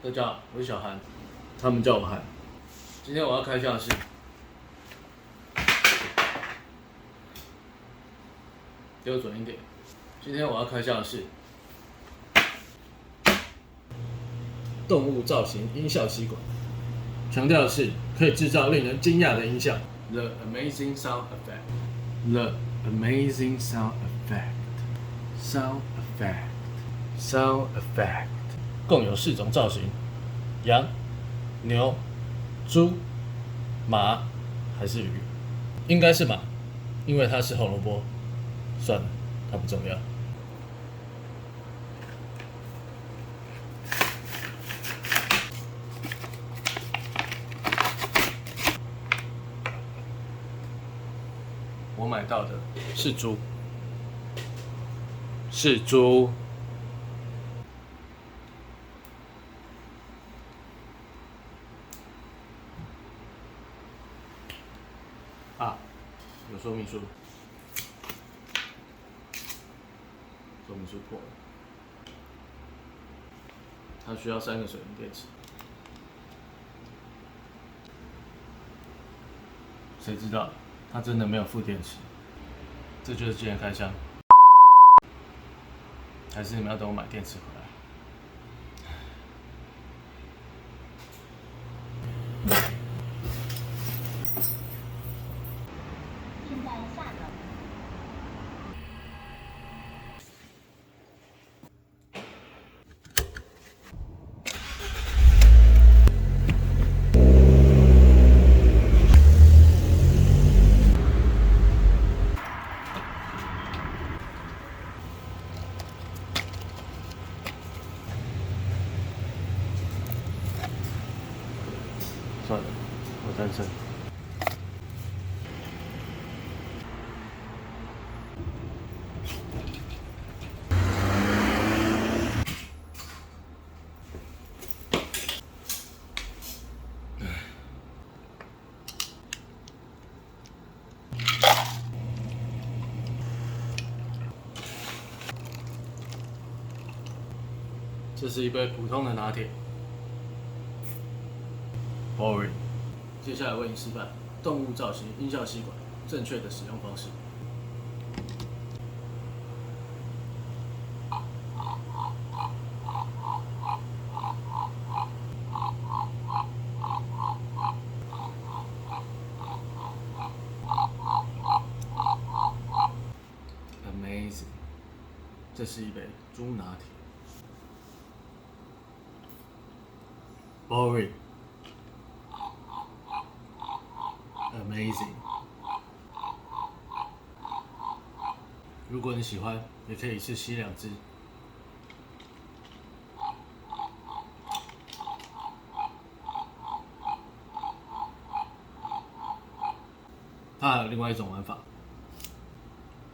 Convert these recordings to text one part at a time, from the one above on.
大家好，我是小韩，他们叫我韩。今天我要开箱的是，给我准一点。今天我要开箱的是动物造型音效吸管，强调的是可以制造令人惊讶的音效。The Amazing Sound Effect。The Amazing Sound Effect。Sound Effect。Sound Effect。共有4种造型：羊、牛、猪、马还是鱼？应该是马，因为它是红萝卜。算了，它不重要。我买到的是猪，是猪。啊，有说明书，说明书破了。它需要3个水银电池。谁知道它真的没有附电池？这就是今天开箱，还是你们要等我买电池回来？现在下楼。算了，我单身。这是一杯普通的拿铁。Boring。接下来为你示范动物造型音效吸管正确的使用方式。Amazing。这是一杯猪拿铁。Boring。Amazing。如果你喜欢，也可以一次吸2支。它还有另外一种玩法，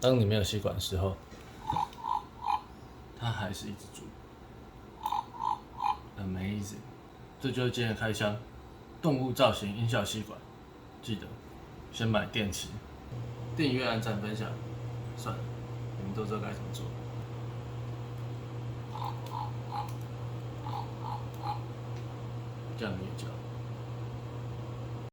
当你没有吸管的时候，它还是一只猪。Amazing。这就是今天的开箱，动物造型音效吸管。记得先买电池，订阅、按赞、分享。算了，你们都知道该怎么做。这样你也教。